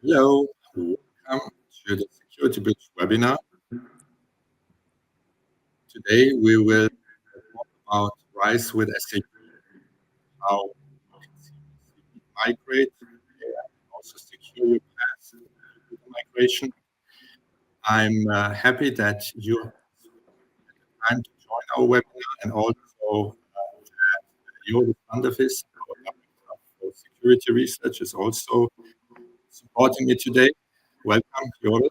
Hello, welcome to the SecurityBridge webinar. Today we will talk about RISE with SAP, how you can seamlessly migrate and also secure your path to the migration. I'm happy that you have time to join our webinar and also that Joris Vandervis, our Director for Security Research, is also supporting me today. Welcome, Joris.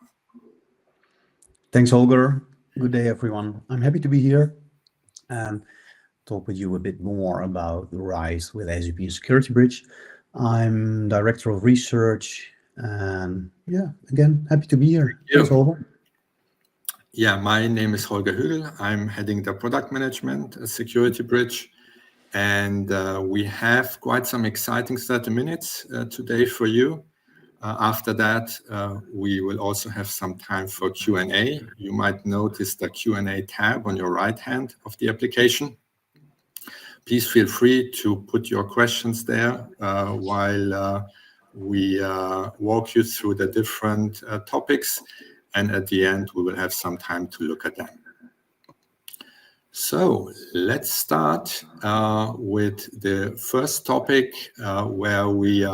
Thanks, Holger. Good day, everyone. I'm happy to be here and talk with you a bit more about the RISE with SAP SecurityBridge. I'm Director of Research, and yeah, again, happy to be here. Thanks, Holger. Yeah, my name is Holger Hügel. I'm heading the product management at SecurityBridge, and we have quite some exciting 30 minutes today for you. After that, we will also have some time for Q&A. You might notice the Q&A tab on your right hand of the application. Please feel free to put your questions there while we walk you through the different topics. And at the end, we will have some time to look at them. So let's start with the first topic where we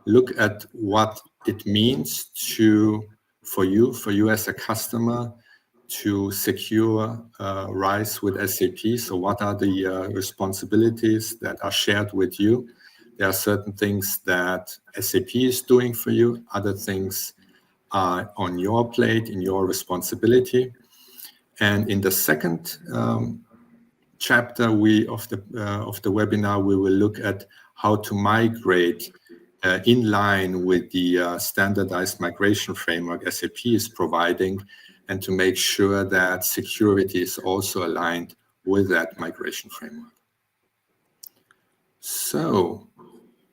look at what it means for you as a customer to secure RISE with SAP. So what are the responsibilities that are shared with you? There are certain things that SAP is doing for you, other things are on your plate, in your responsibility. And in the second chapter of the webinar, we will look at how to migrate in line with the standardized migration framework SAP is providing, and to make sure that security is also aligned with that migration framework. So,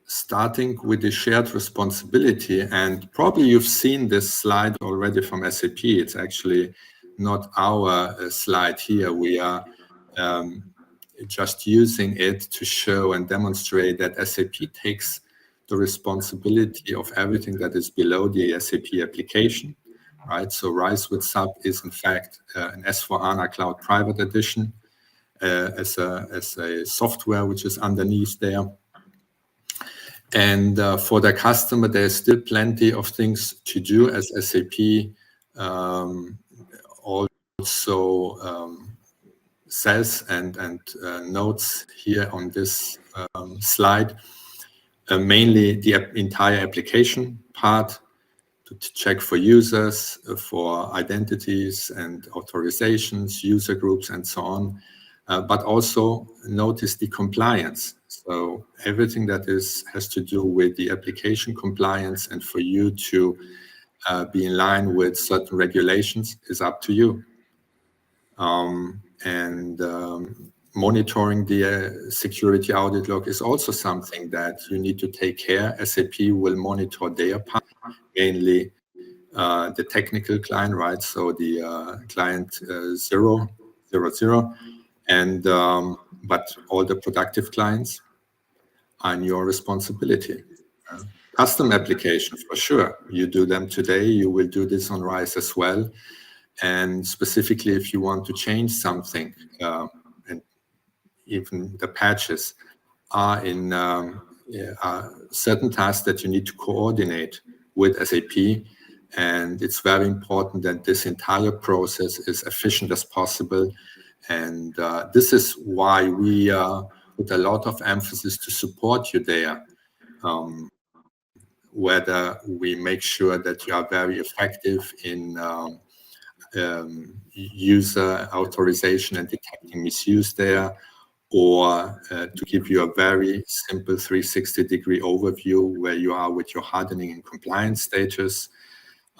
starting with the shared responsibility, and probably you've seen this slide already from SAP. It's actually not our slide here. We are just using it to show and demonstrate that SAP takes the responsibility of everything that is below the SAP application, right? So RISE with SAP is in fact an S/4HANA Cloud Private Edition as a software which is underneath there. And for the customer, there's still plenty of things to do, as SAP also says and notes here on this slide. Mainly the entire application part to check for users, for identities and authorizations, user groups, and so on. But also notice the compliance. So everything that has to do with the application compliance and for you to be in line with certain regulations is up to you. Monitoring the security audit log is also something that you need to take care. SAP will monitor their part, mainly the technical client, right? So the client 000, and but all the productive clients are your responsibility. Custom applications, for sure, you do them today. You will do this on RISE as well. And specifically, if you want to change something, and even the patches are in certain tasks that you need to coordinate with SAP. And it's very important that this entire process is efficient as possible. And this is why we put a lot of emphasis to support you there. Whether we make sure that you are very effective in user authorization and detecting misuse there, or to give you a very simple 360-degree overview where you are with your hardening and compliance status,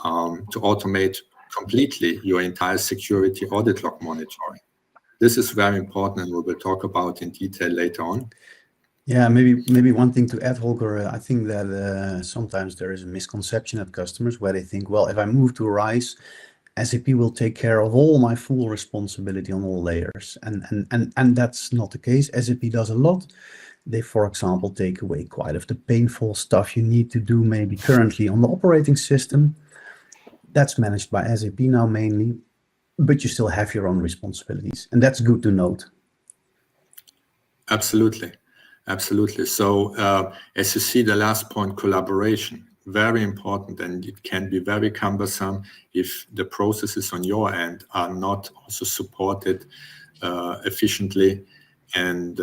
to automate completely your entire security audit log monitoring. This is very important, and we will talk about in detail later on. Yeah, maybe one thing to add, Holger. I think that sometimes there is a misconception at customers where they think, well, if I move to RISE, SAP will take care of all my full responsibility on all layers, and that's not the case. SAP does a lot, They, for example, take away quite of the painful stuff you need to do maybe currently on the operating system. That's managed by SAP now mainly, but you still have your own responsibilities, and that's good to note. Absolutely. Absolutely. So as you see, the last point, collaboration, very important, and it can be very cumbersome if the processes on your end are not also supported efficiently. And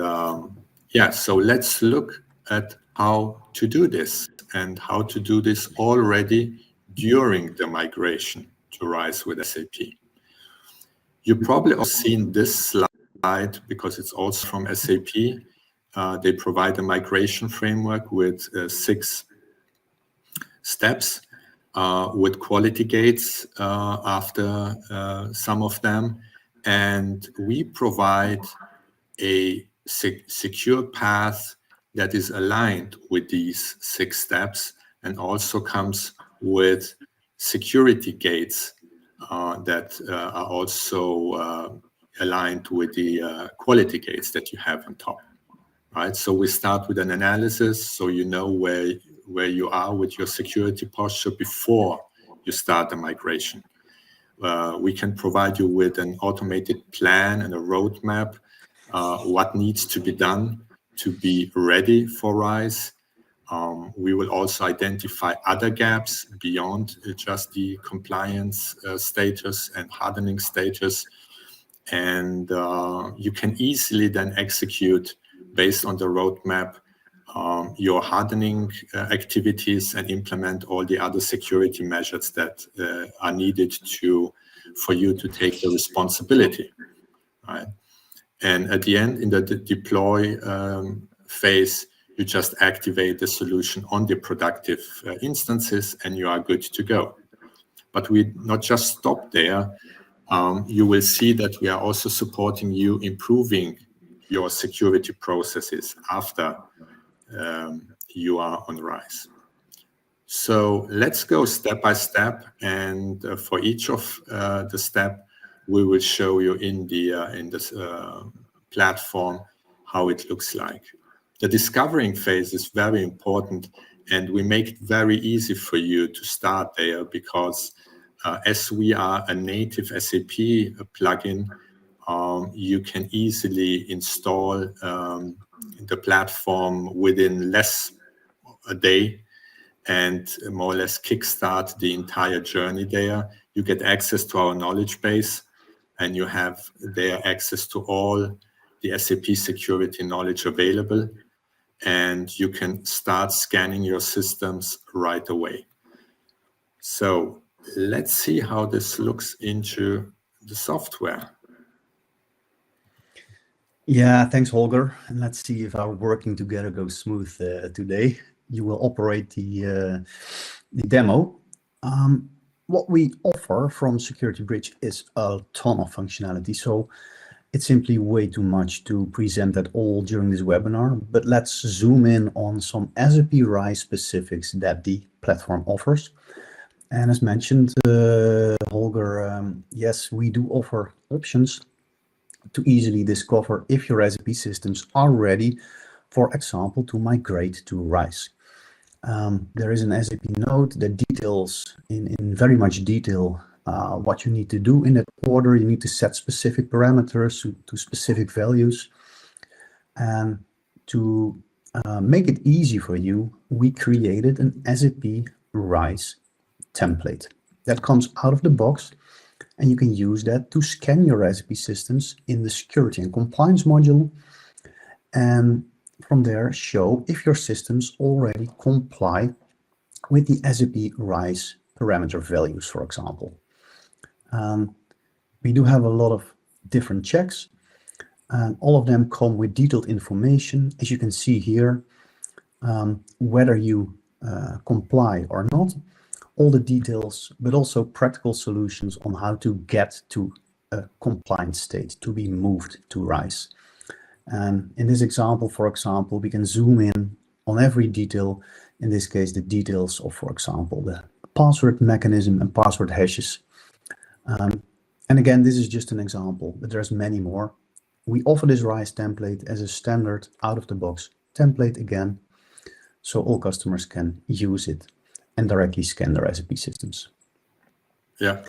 yeah, so let's look at how to do this and how to do this already during the migration to RISE with SAP. You probably have seen this slide because it's also from SAP. They provide a migration framework with 6 steps with quality gates after some of them. And we provide a secure path that is aligned with these 6 steps and also comes with security gates that are also aligned with the quality gates that you have on top. Right, so we start with an analysis, so you know where you are with your security posture before you start the migration. We can provide you with an automated plan and a roadmap, what needs to be done to be ready for RISE. We will also identify other gaps beyond just the compliance status and hardening status. And you can easily then execute based on the roadmap, your hardening activities and implement all the other security measures that are needed for you to take the responsibility, right? And at the end, in the deploy phase, you just activate the solution on the productive instances and you are good to go. But we not just stop there. You will see that we are also supporting you improving your security processes after you are on RISE. So let's go step by step, and for each of the step, we will show you in this platform how it looks like. The discovering phase is very important, and we make it very easy for you to start there because as we are a native SAP plugin, you can easily install the platform within less a day and more or less kickstart the entire journey there. You get access to our knowledge base and you have there access to all the SAP security knowledge available, and you can start scanning your systems right away. So let's see how this looks into the software. Yeah, thanks, Holger. And let's see if our working together goes smooth today. You will operate the demo. What we offer from SecurityBridge is a ton of functionality. So it's simply way too much to present that all during this webinar. But let's zoom in on some SAP RISE specifics that the platform offers. And as mentioned, Holger, yes, we do offer options to easily discover if your SAP systems are ready, for example, to migrate to RISE. There is an SAP note that details in very much detail what you need to do in that order. You need to set specific parameters to specific values. And to make it easy for you, we created an SAP RISE template that comes out of the box. And you can use that to scan your SAP systems in the security and compliance module. And from there, show if your systems already comply with the SAP RISE parameter values, for example. We do have a lot of different checks, and all of them come with detailed information, as you can see here, whether you comply or not. All the details, but also practical solutions on how to get to a compliant state, to be moved to RISE. And in this example, for example, we can zoom in on every detail. In this case, the details of, for example, the password mechanism and password hashes. And again, this is just an example, but there's many more. We offer this RISE template as a standard out-of-the-box template again, so all customers can use it and directly scan their SAP systems. Yeah.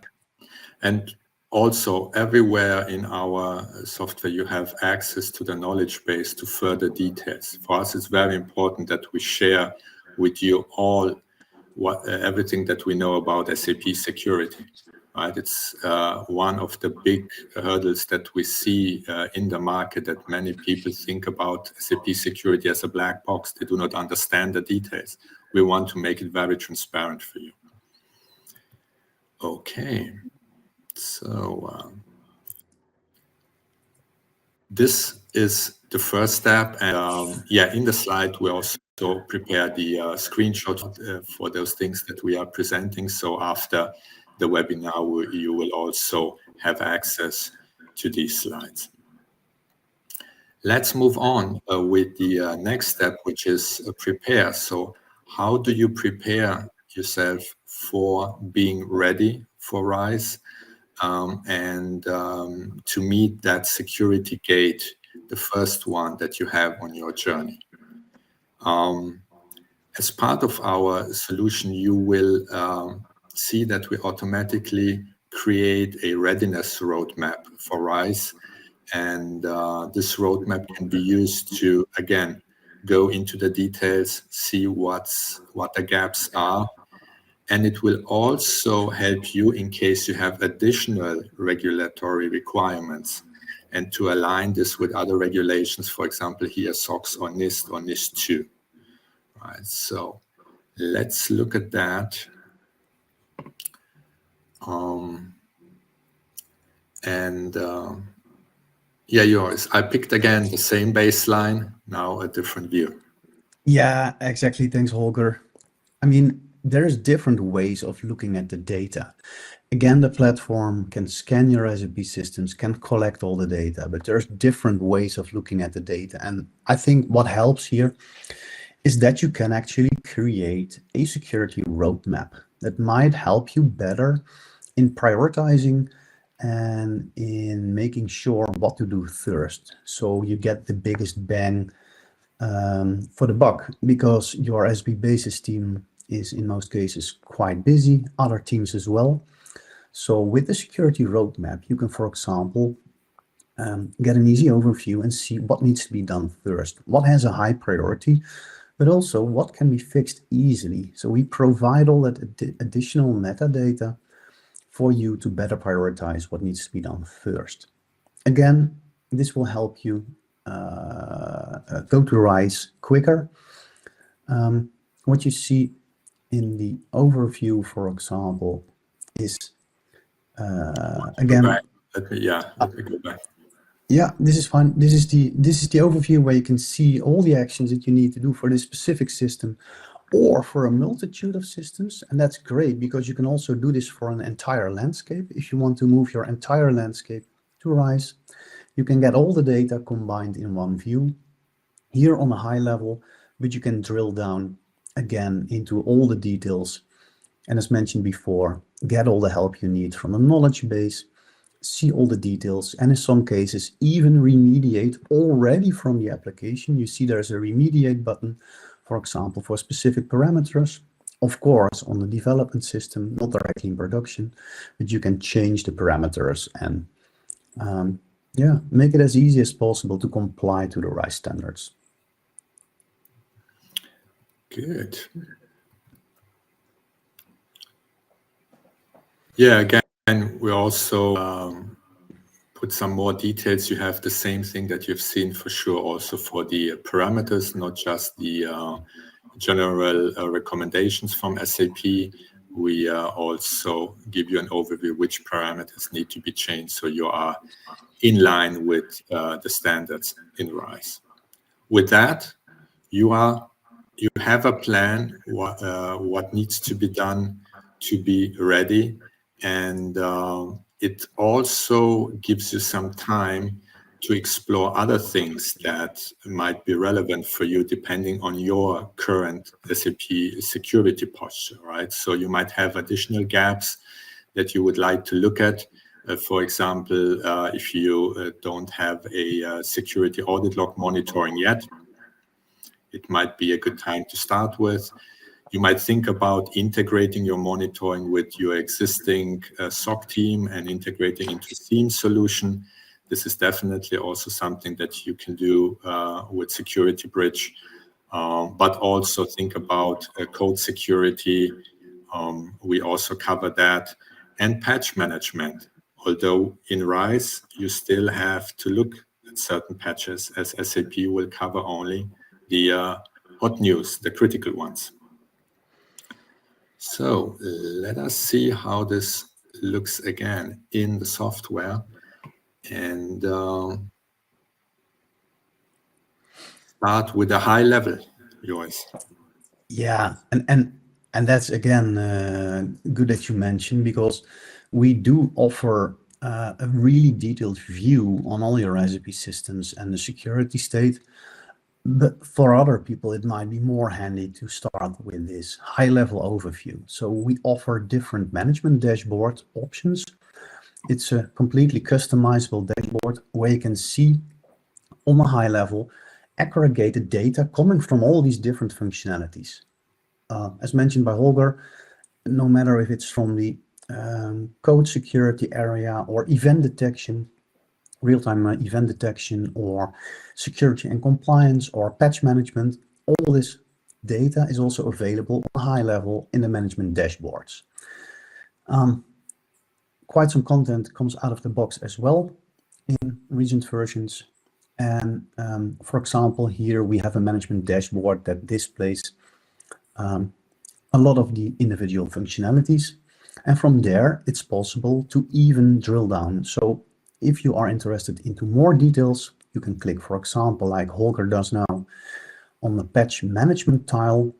And also everywhere in our software, you have access to the knowledge base to further details. For us, it's very important that we share with you all everything that we know about SAP security. Right? It's one of the big hurdles that we see in the market, that many people think about SAP security as a black box. They do not understand the details. We want to make it very transparent for you. Okay. So this is the first step, and yeah, in the slide we also prepare the screenshot for those things that we are presenting. So after the webinar, you will also have access to these slides. Let's move on with the next step, which is prepare. So how do you prepare yourself for being ready for RISE? And to meet that security gate, the first one that you have on your journey. As part of our solution, you will see that we automatically create a readiness roadmap for RISE. And this roadmap can be used to, again, go into the details, see what the gaps are. And it will also help you in case you have additional regulatory requirements, and to align this with other regulations, for example, here SOX or NIST or NIST 2. Right, so let's look at that. Yeah, yours. I picked again the same baseline, now a different view. Yeah, exactly. Thanks, Holger. I mean, there's different ways of looking at the data. Again, the platform can scan your SAP systems, can collect all the data, but there's different ways of looking at the data. And I think what helps here is that you can actually create a security roadmap that might help you better in prioritizing and in making sure what to do first. So you get the biggest bang for the buck, because your SAP basis team is in most cases quite busy, other teams as well. So with the security roadmap, you can, for example, get an easy overview and see what needs to be done first, what has a high priority, but also what can be fixed easily. So we provide all that additional metadata for you to better prioritize what needs to be done first. Again, this will help you go to RISE quicker. What you see in the overview, for example, is again. Let me go back. Yeah, this is fine. This is the overview where you can see all the actions that you need to do for this specific system, or for a multitude of systems. And that's great, because you can also do this for an entire landscape. If you want to move your entire landscape to RISE, you can get all the data combined in one view here on a high level, but you can drill down again into all the details. And as mentioned before, get all the help you need from a knowledge base, see all the details, and in some cases even remediate already from the application. You see there's a remediate button, for example, for specific parameters. Of course, on the development system, not directly in production, but you can change the parameters and make it as easy as possible to comply to the RISE standards. Good. Yeah, again, we also put some more details. You have the same thing that you've seen for sure also for the parameters, not just the general recommendations from SAP. We also give you an overview which parameters need to be changed so you are in line with the standards in RISE. With that, you have a plan what needs to be done to be ready, and it also gives you some time to explore other things that might be relevant for you depending on your current SAP security posture, right? So you might have additional gaps that you would like to look at. For example, if you don't have a security audit log monitoring yet, it might be a good time to start with. You might think about integrating your monitoring with your existing SOC team and integrating into theme solution. This is definitely also something that you can do with SecurityBridge, but also think about code security. We also cover that, and patch management. Although in RISE, you still have to look at certain patches, as SAP will cover only the hot news, the critical ones. So let us see how this looks again in the software, and start with a high level, Joris. Yeah, and that's again good that you mentioned, because we do offer a really detailed view on all your SAP systems and the security state. But for other people, it might be more handy to start with this high-level overview. So we offer different management dashboard options. It's a completely customizable dashboard where you can see on a high level aggregated data coming from all these different functionalities. As mentioned by Holger, no matter if it's from the code security area or event detection, real-time event detection, or security and compliance, or patch management, all this data is also available on a high level in the management dashboards. Quite some content comes out of the box as well in recent versions. And for example, here we have a management dashboard that displays a lot of the individual functionalities. And from there, it's possible to even drill down. So if you are interested into more details, you can click, for example, like Holger does now, on the patch management tile,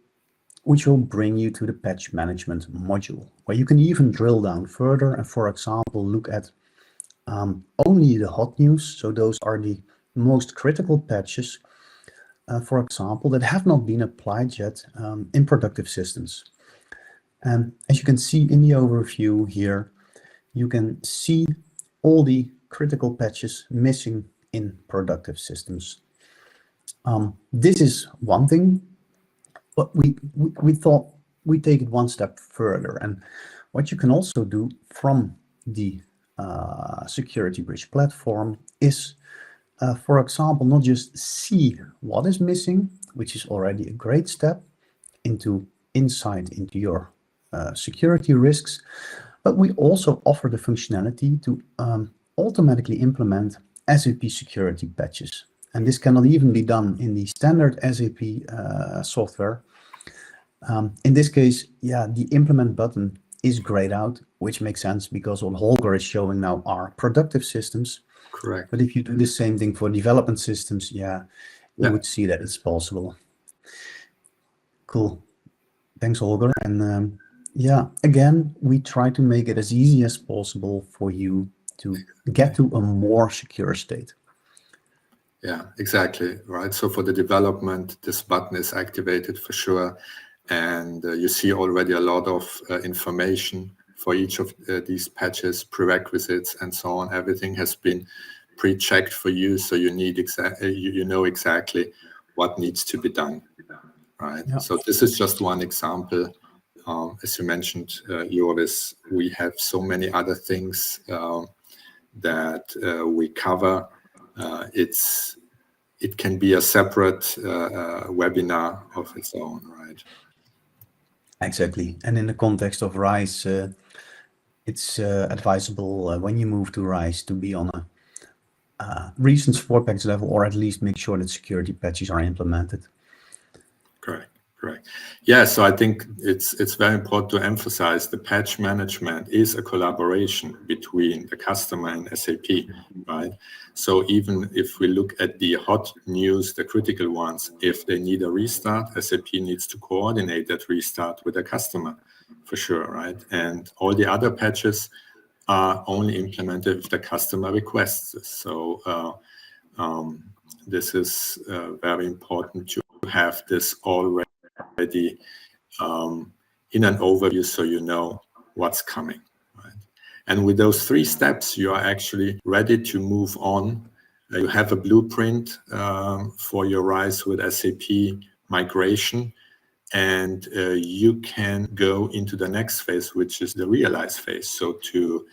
which will bring you to the patch management module, where you can even drill down further and, for example, look at only the hot news. So those are the most critical patches, for example, that have not been applied yet in productive systems. And as you can see in the overview here, you can see all the critical patches missing in productive systems. This is one thing, but we thought we'd take it one step further. And what you can also do from the SecurityBridge platform is, for example, not just see what is missing, which is already a great step into insight into your security risks, but we also offer the functionality to automatically implement SAP security patches. And this cannot even be done in the standard SAP software. In this case, yeah, the implement button is grayed out, which makes sense because what Holger is showing now are productive systems. Correct. But if you do the same thing for development systems, you would see that it's possible. Cool. Thanks, Holger. And again, we try to make it as easy as possible for you to get to a more secure state. Yeah, exactly. Right. So for the development, this button is activated for sure. And you see already a lot of information for each of these patches, prerequisites, and so on. Everything has been pre-checked for you, so you need you know exactly what needs to be done. Right. Yeah. So this is just one example. As you mentioned, Joris, we have so many other things that we cover. It can be a separate webinar of its own, right? Exactly. And in the context of RISE, it's advisable when you move to RISE to be on a recent support package level, or at least make sure that security patches are implemented. Correct. Yeah, so I think it's very important to emphasize the patch management is a collaboration between the customer and SAP, right? So even if we look at the hot news, the critical ones, if they need a restart, SAP needs to coordinate that restart with the customer, for sure, right? And all the other patches are only implemented if the customer requests this. So this is very important to have this already in an overview, so you know what's coming, right? And with those 3 steps, you are actually ready to move on. You have a blueprint for your RISE with SAP migration, and you can go into the next phase, which is the realize phase. So to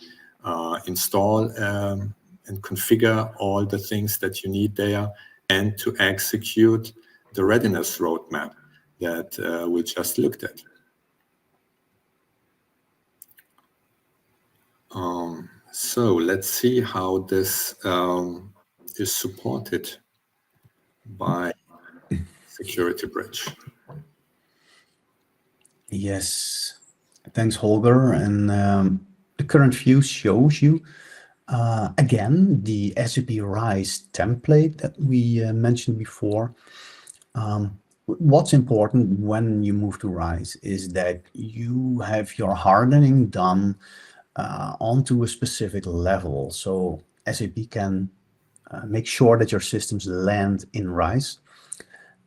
install and configure all the things that you need there, and to execute the readiness roadmap that we just looked at. So let's see how this is supported by SecurityBridge. Yes, thanks, Holger. And the current view shows you again the SAP RISE template that we mentioned before. What's important when you move to RISE is that you have your hardening done onto a specific level. So SAP can make sure that your systems land in RISE.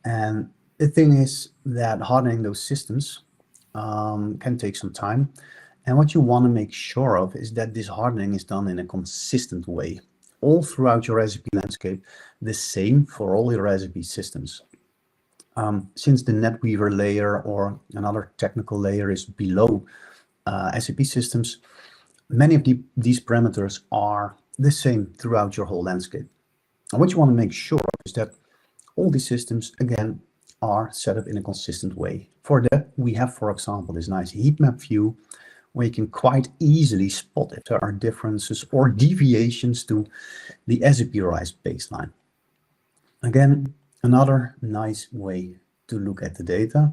And the thing is that hardening those systems can take some time. And what you want to make sure of is that this hardening is done in a consistent way, all throughout your SAP landscape, the same for all your SAP systems. Since the NetWeaver layer or another technical layer is below SAP systems, many of these parameters are the same throughout your whole landscape. And what you want to make sure of is that all these systems, again, are set up in a consistent way. For that, we have, for example, this nice heat map view where you can quite easily spot if there are differences or deviations to the SAP RISE baseline. Again, another nice way to look at the data.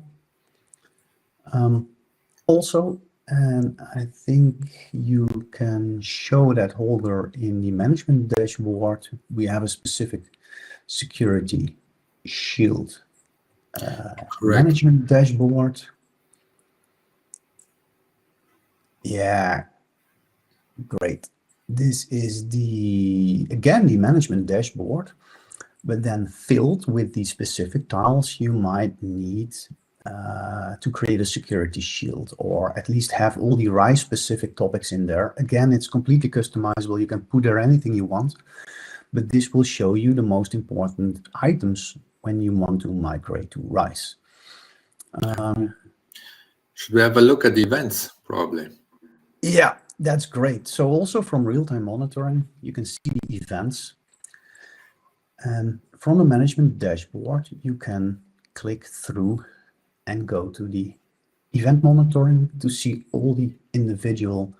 Also, and I think you can show that, Holger, in the management dashboard, we have a specific security shield. Management dashboard. Yeah, great. This is again the management dashboard, but then filled with the specific tiles you might need to create a security shield, or at least have all the RISE specific topics in there. Again, it's completely customizable. You can put there anything you want, but this will show you the most important items when you want to migrate to RISE. Should we have a look at the events, probably? Yeah, that's great. So also from real-time monitoring, you can see the events. And from the management dashboard, you can click through and go to the event monitoring to see all the individual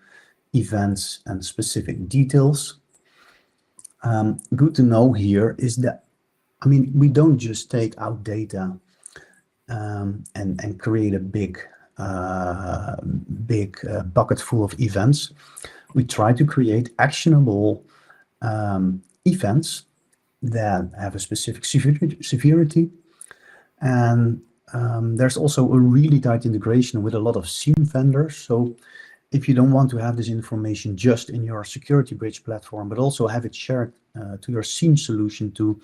events and specific details. Good to know here is that, I mean, we don't just take out data and create a big bucket full of events. We try to create actionable events that have a specific severity. And there's also a really tight integration with a lot of SIEM vendors. So if you don't want to have this information just in your SecurityBridge platform, but also have it shared to your SIEM solution to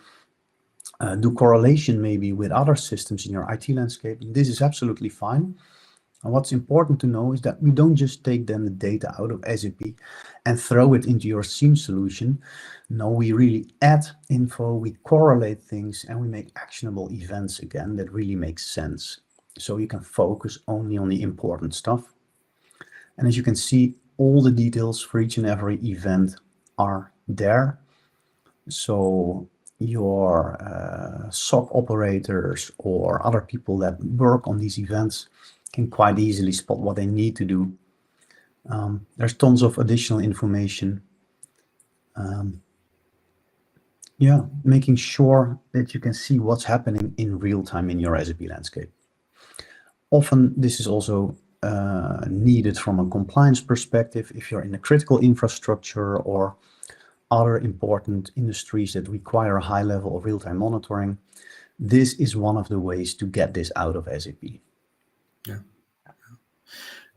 do correlation maybe with other systems in your IT landscape, this is absolutely fine. And what's important to know is that we don't just take then the data out of SAP and throw it into your SIEM solution. No, we really add info, we correlate things, and we make actionable events again that really makes sense. So you can focus only on the important stuff. And as you can see, all the details for each and every event are there. So your SOC operators or other people that work on these events can quite easily spot what they need to do. There's tons of additional information. Yeah, making sure that you can see what's happening in real time in your SAP landscape. Often this is also needed from a compliance perspective if you're in a critical infrastructure or other important industries that require a high level of real-time monitoring. This is one of the ways to get this out of SAP. Yeah.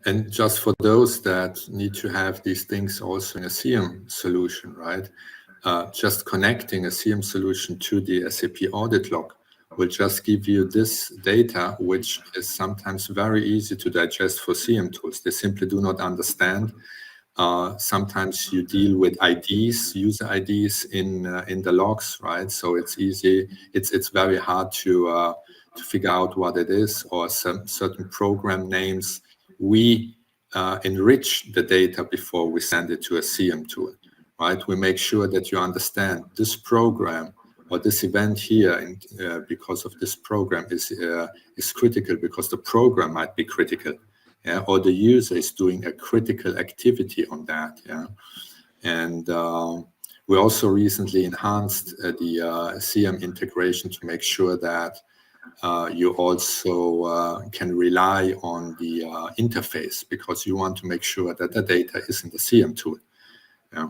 And just for those that need to have these things also in a SIEM solution, right? Just connecting a SIEM solution to the SAP audit log will just give you this data, which is sometimes very easy to digest for SIEM tools. They simply do not understand. Sometimes you deal with IDs, user IDs in the logs, right? So it's easy. It's very hard to to figure out what it is, or some certain program names, we enrich the data before we send it to a CM tool, right? We make sure that you understand this program or this event here, and because of this program is critical because the program might be critical, yeah, or the user is doing a critical activity on that, yeah. And we also recently enhanced the CM integration to make sure that you also can rely on the interface, because you want to make sure that the data is in the CM tool. Yeah.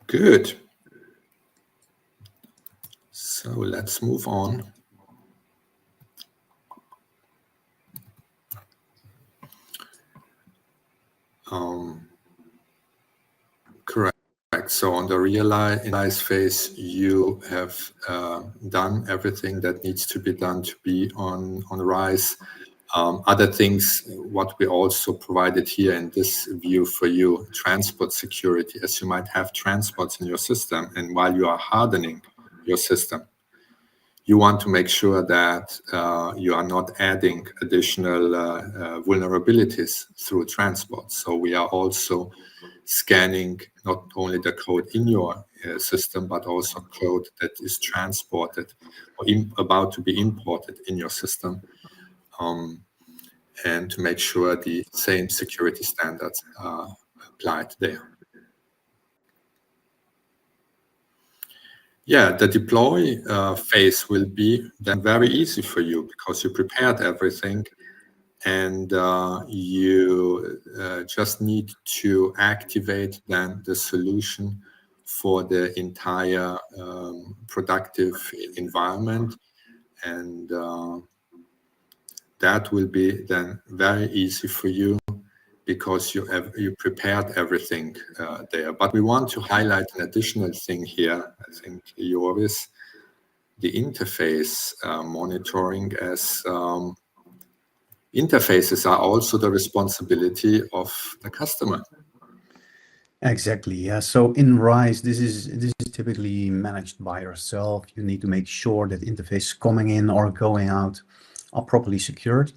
Good. So let's move on. Correct. So on the realize phase, you have done everything that needs to be done to be on RISE. Other things, what we also provided here in this view for you, transport security, as you might have transports in your system, and while you are hardening your system, you want to make sure that you are not adding additional vulnerabilities through transport. So we are also scanning not only the code in your system, but also code that is transported or about to be imported in your system, and to make sure the same security standards are applied there. Yeah, the deploy phase will be then very easy for you because you prepared everything, and you just need to activate then the solution for the entire productive environment, and that will be then very easy for you because you prepared everything there. But we want to highlight an additional thing here. I think Joris, the interface monitoring, as interfaces are also the responsibility of the customer. Exactly. Yeah. So in RISE, this is typically managed by yourself. You need to make sure that interfaces coming in or going out are properly secured.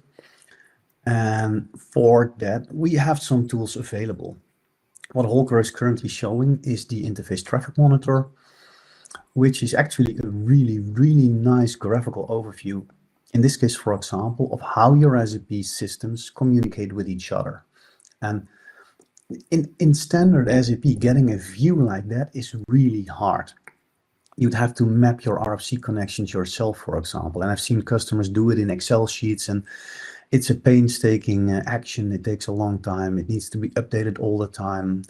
And for that, we have some tools available. What Holger is currently showing is the interface traffic monitor, which is actually a really, really nice graphical overview. In this case, for example, of how your SAP systems communicate with each other. And in standard SAP, getting a view like that is really hard. You'd have to map your RFC connections yourself, for example. And I've seen customers do it in Excel sheets, and it's a painstaking action. It takes a long time. It needs to be updated all the time.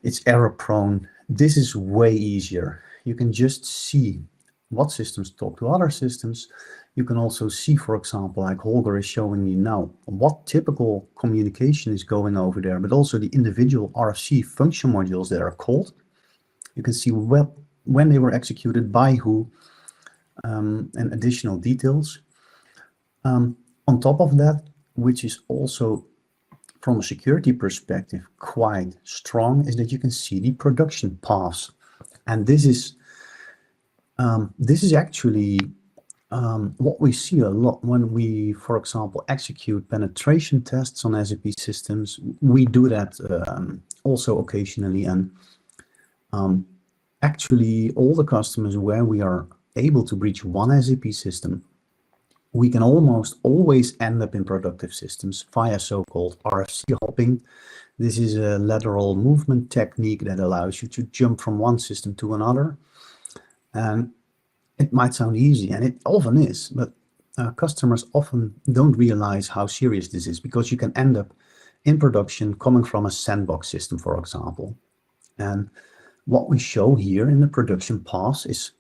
It's error prone. This is way easier. You can just see what systems talk to other systems. You can also see, for example, like Holger is showing you now, what typical communication is going over there, but also the individual RFC function modules that are called. You can see when they were executed, by who, and additional details. On top of that, which is also from a security perspective quite strong, is that you can see the production paths. And this is actually what we see a lot when we, for example, execute penetration tests on SAP systems. We do that also occasionally, and actually all the customers where we are able to breach one SAP system, we can almost always end up in productive systems via so-called RFC hopping. This is a lateral movement technique that allows you to jump from one system to another. And it might sound easy, and it often is, but customers often don't realize how serious this is, because you can end up in production coming from a sandbox system, for example. And what we show here in the production paths is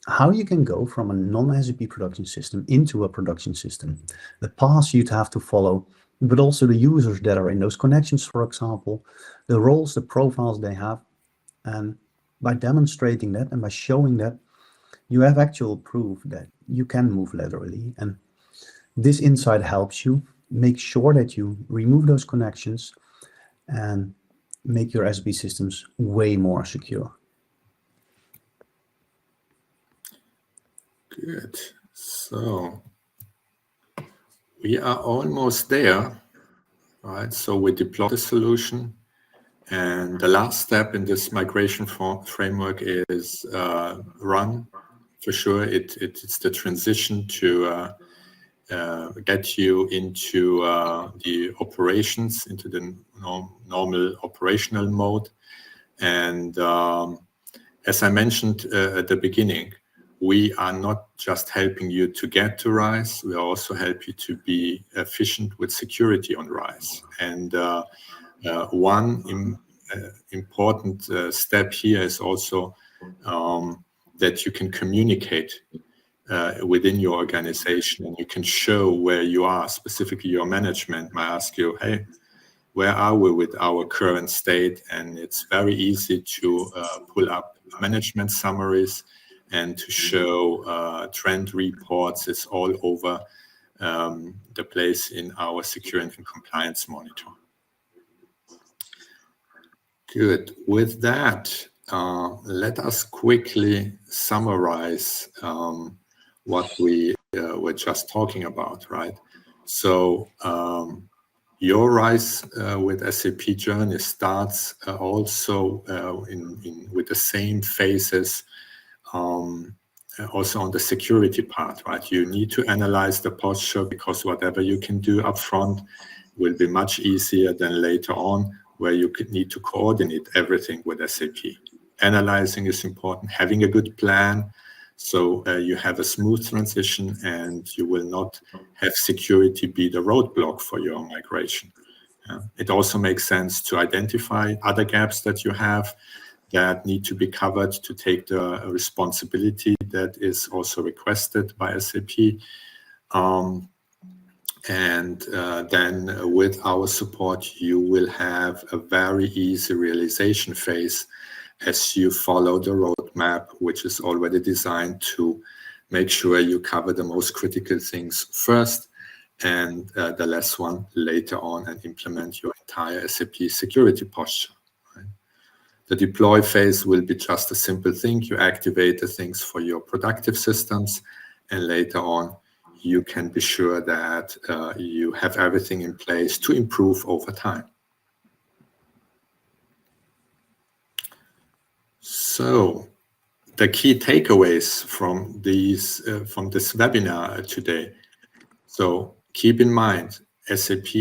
how you can go from a non-SAP production system into a production system. The paths you'd have to follow, but also the users that are in those connections, for example, the roles, the profiles they have. And by demonstrating that and by showing that, you have actual proof that you can move laterally. And this insight helps you make sure that you remove those connections and make your SAP systems way more secure. Good. So we are almost there, right? So we deploy the solution, and the last step in this migration framework is run. For sure, it's the transition to get you into the operations, into the normal operational mode. And as I mentioned at the beginning, we are not just helping you to get to RISE, we also help you to be efficient with security on RISE. And one important step here is also that you can communicate within your organization, and you can show where you are. Specifically, your management might ask you, hey, where are we with our current state? And it's very easy to pull up management summaries and to show trend reports. It's all over the place in our security and compliance monitor. Good. With that, let us quickly summarize what we were just talking about, right? So your RISE with SAP journey starts also with the same phases also on the security part, right? You need to analyze the posture, because whatever you can do upfront will be much easier than later on, where you need to coordinate everything with SAP. Analyzing is important, having a good plan, so you have a smooth transition and you will not have security be the roadblock for your migration. It also makes sense to identify other gaps that you have that need to be covered, to take the responsibility that is also requested by SAP. And then with our support, you will have a very easy realization phase as you follow the roadmap, which is already designed to make sure you cover the most critical things first and the less one later on, and implement your entire SAP security posture. Right? The deploy phase will be just a simple thing. You activate the things for your productive systems, and later on, you can be sure that you have everything in place to improve over time. So the key takeaways from these from this webinar today. So keep in mind, SAP,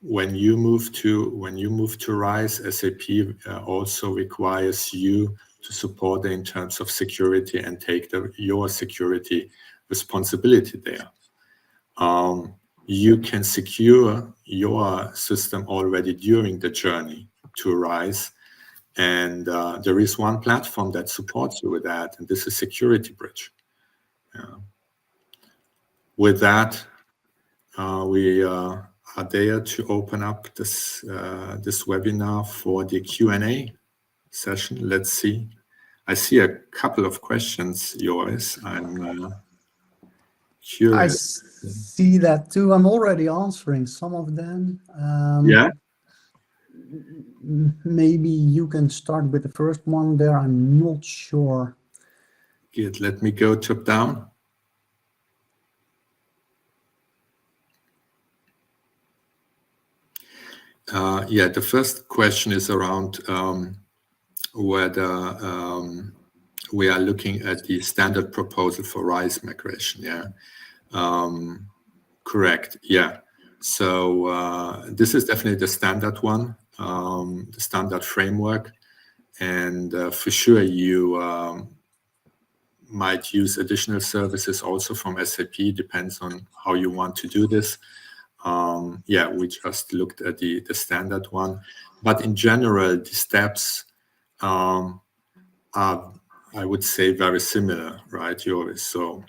when you move to RISE, SAP also requires you to support it in terms of security and take your security responsibility there. You can secure your system already during the journey to RISE, and there is one platform that supports you with that, and this is SecurityBridge. With that, we are there to open up this webinar for the Q&A session. Let's see. I see a couple of questions, Joris. I'm curious. I see that too. I'm already answering some of them. Yeah. Maybe you can start with the first one there. I'm not sure. Good. Let me go top down. Yeah, the first question is around whether we are looking at the standard proposal for RISE migration. Yeah, correct. Yeah. So this is definitely the standard one, the standard framework, and for sure you might use additional services also from SAP. Depends on how you want to do this. Yeah, we just looked at the standard one, but in general, the steps are, I would say, very similar, right, Joris? So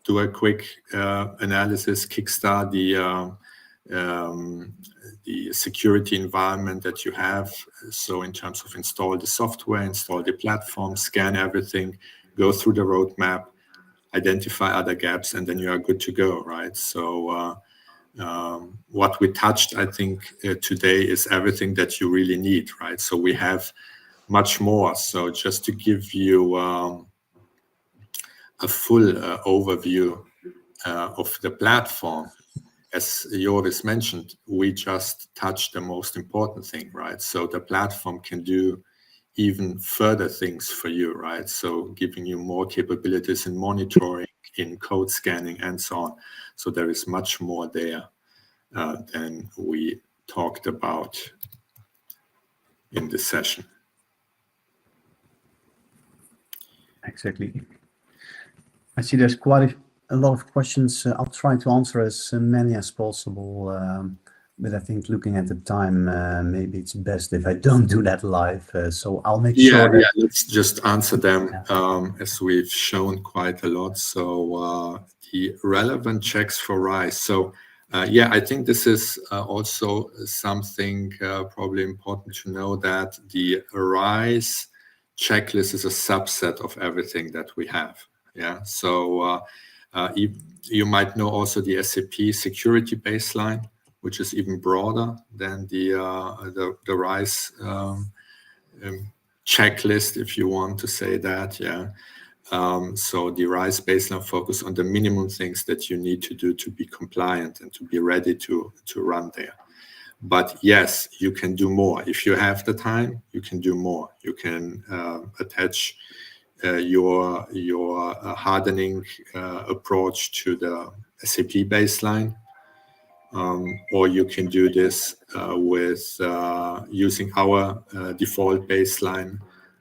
do a quick analysis, kickstart the security environment that you have. So in terms of install the software, install the platform, scan everything, go through the roadmap, identify other gaps, and then you are good to go, right? So what we touched, I think, today is everything that you really need, right? So we have much more. So just to give you a full overview of the platform. As Joris mentioned, we just touched the most important thing, right? So the platform can do even further things for you, right? So giving you more capabilities in monitoring, in code scanning, and so on. So there is much more there than we talked about in this session. Exactly. I see there's quite a lot of questions. I'll try to answer as many as possible. But I think looking at the time, maybe it's best if I don't do that live. So I'll make sure that... Yeah, let's just answer them as we've shown quite a lot. So the relevant checks for RISE. So yeah, I think this is also something probably important to know, that the RISE checklist is a subset of everything that we have. Yeah, so you might know also the SAP security baseline, which is even broader than the RISE checklist, if you want to say that. Yeah. So the RISE baseline focus on the minimum things that you need to do to be compliant and to be ready to run there. But yes, you can do more. If you have the time, you can do more. You can attach your hardening approach to the SAP baseline, or you can do this with using our default baseline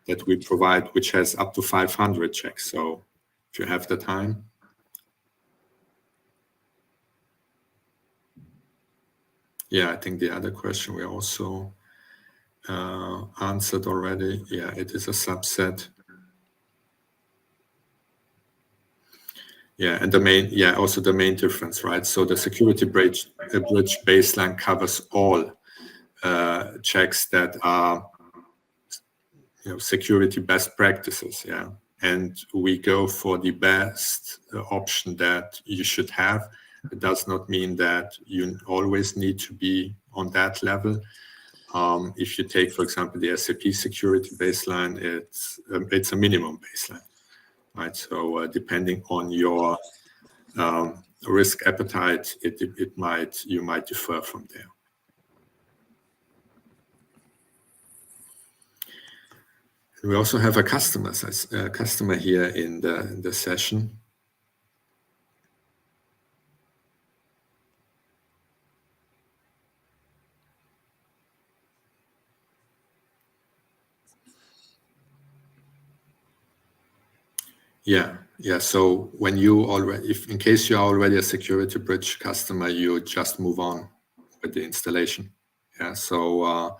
that we provide, which has up to 500 checks. So if you have the time. Yeah, I think the other question we also answered already. Yeah, it is a subset. Yeah, and the main, yeah, also the main difference, right? So the SecurityBridge baseline covers all checks that are, you know, security best practices. Yeah, and we go for the best option that you should have. It does not mean that you always need to be on that level. If you take, for example, the SAP security baseline, it's a minimum baseline, right? So depending on your risk appetite, you might differ from there. We also have a customer here in the session. Yeah. So when you already, in case you are already a SecurityBridge customer, you just move on with the installation. Yeah. So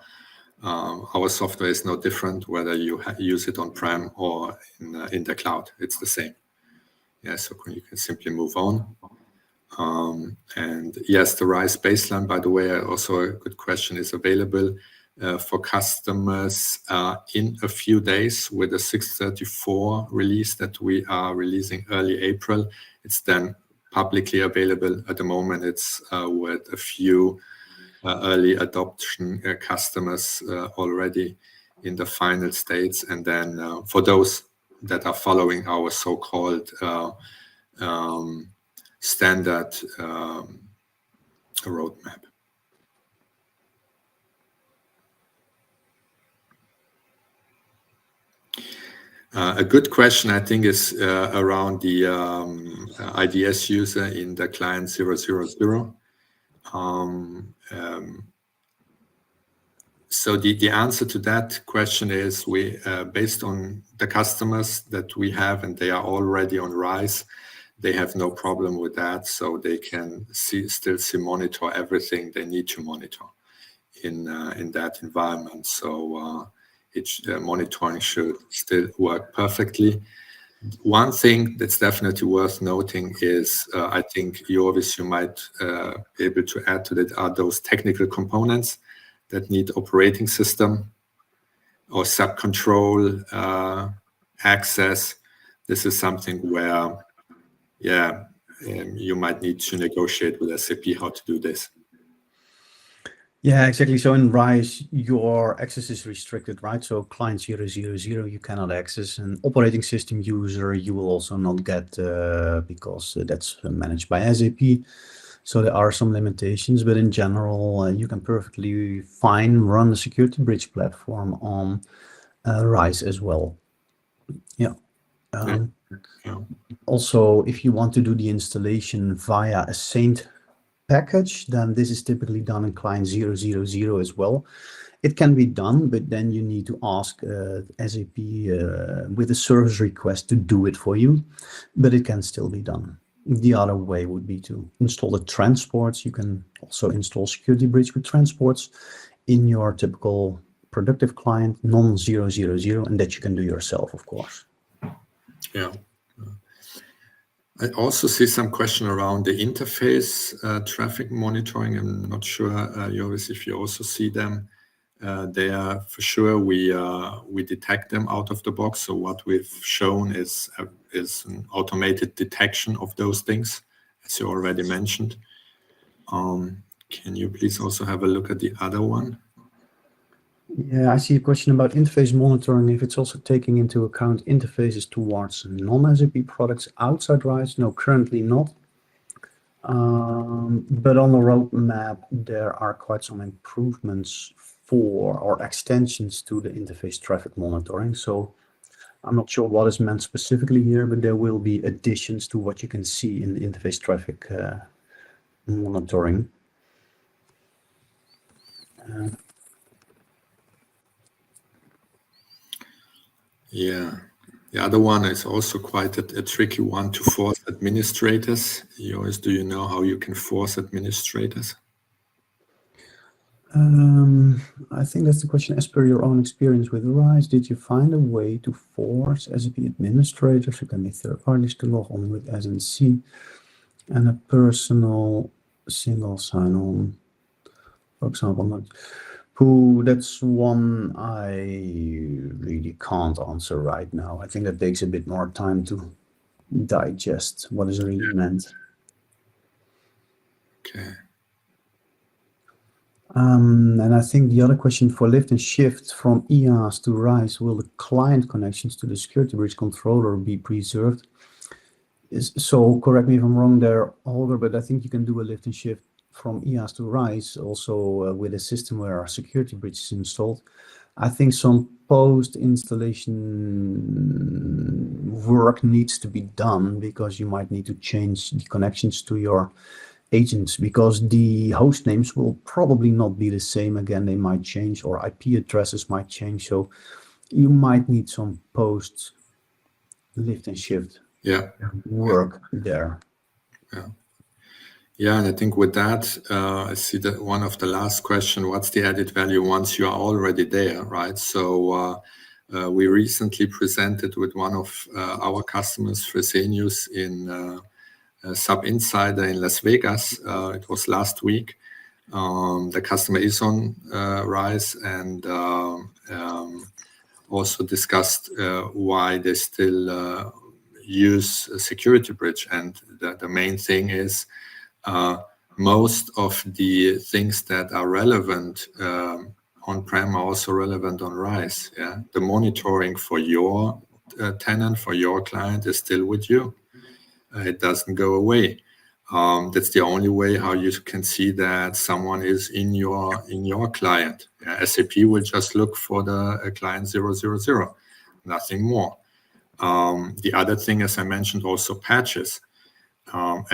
our software is no different whether you use it on-prem or in the cloud. It's the same. Yeah. So you can simply move on. And yes, the RISE baseline, by the way, also a good question, is available for customers in a few days with a 634 release that we are releasing early April. It's then publicly available. At the moment, it's with a few early adoption customers already in the final states. And then for those that are following our so-called standard roadmap. A good question, I think, is around the IDS user in the client 000. So the answer to that question is we, based on the customers that we have, and they are already on RISE, they have no problem with that. So they can still monitor everything they need to monitor in that environment. So monitoring should still work perfectly. One thing that's definitely worth noting is, I think you might be able to add to that, are those technical components that need operating system or sub-control access. This is something where, you might need to negotiate with SAP how to do this. Yeah, exactly. So in RISE, your access is restricted, right? So client 000, you cannot access. An operating system user, you will also not get because that's managed by SAP. So there are some limitations, but in general, you can perfectly fine run the SecurityBridge platform on RISE as well. Yeah. Yeah. Also, if you want to do the installation via a Saint package, then this is typically done in client 000 as well. It can be done, but then you need to ask SAP with a service request to do it for you, but it can still be done. The other way would be to install the transports. You can also install SecurityBridge with transports in your typical productive client, non-000, and that you can do yourself, of course. Yeah. I also see some question around the interface traffic monitoring. I'm not sure, Joris, if you also see them. There, for sure, we detect them out of the box. So what we've shown is an automated detection of those things, as you already mentioned. Can you please also have a look at the other one? Yeah, I see a question about interface monitoring, if it's also taking into account interfaces towards non-SAP products outside RISE. No, currently not. But on the roadmap, there are quite some improvements for or extensions to the interface traffic monitoring. So I'm not sure what is meant specifically here, but there will be additions to what you can see in the interface traffic monitoring. Yeah. The other one is also quite a tricky one to force administrators. Joris, do you know how you can force administrators? I think that's the question. As per your own experience with RISE, did you find a way to force SAP administrators who can be third parties to log on with SNC and a personal single sign-on? For example, that's one I really can't answer right now. I think that takes a bit more time to digest what is really meant. Okay. And I think the other question for lift and shift from EAS to RISE, will the client connections to the SecurityBridge controller be preserved? So correct me if I'm wrong there, Holger, but I think you can do a lift and shift from EAS to RISE also with a system where our SecurityBridge is installed. I think some post-installation work needs to be done because you might need to change the connections to your agents because the host names will probably not be the same again. They might change, or IP addresses might change. So you might need some post lift and shift work there. Yeah, and I think with that, I see that one of the last question, what's the added value once you are already there, right? So we recently presented with one of our customers, Fresenius, in SAP Insider in Las Vegas. It was last week. The customer is on RISE and also discussed why they still use SecurityBridge. And the main thing is most of the things that are relevant on-prem are also relevant on RISE. Yeah, the monitoring for your tenant, for your client, is still with you. It doesn't go away. That's the only way how you can see that someone is in your client. Yeah, SAP will just look for the client 000, nothing more. The other thing, as I mentioned, also patches.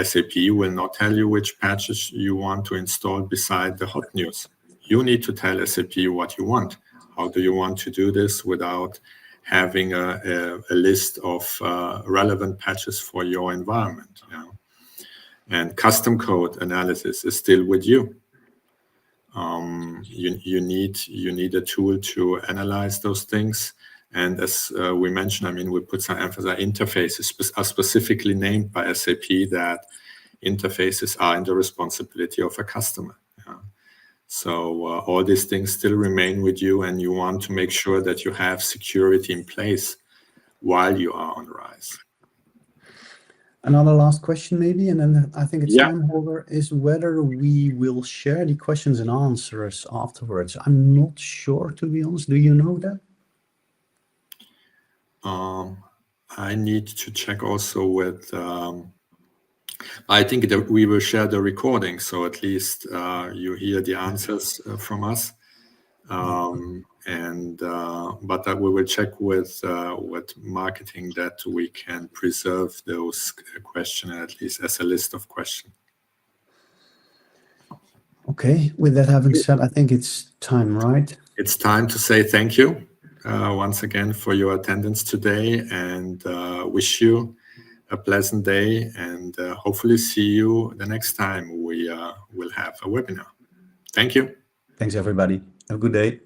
SAP will not tell you which patches you want to install beside the hot news. You need to tell SAP what you want. How do you want to do this without having a list of relevant patches for your environment? You know? And custom code analysis is still with you. You need a tool to analyze those things. And as we mentioned, I mean, we put some emphasis on interfaces are specifically named by SAP that interfaces are in the responsibility of a customer. Yeah. So all these things still remain with you, and you want to make sure that you have security in place while you are on RISE. Another last question maybe, and then I think it's Yeah. time, Holger, is whether we will share the questions and answers afterwards. I'm not sure, to be honest. Do you know that? I need to check also with, I think that we will share the recording, so at least you hear the answers from us. But we will check with marketing that we can preserve those questions at least as a list of questions. Okay, with that having said, I think it's time, right? It's time to say thank you once again for your attendance today, and wish you a pleasant day, and hopefully see you the next time we will have a webinar. Thank you. Thanks, everybody. Have a good day.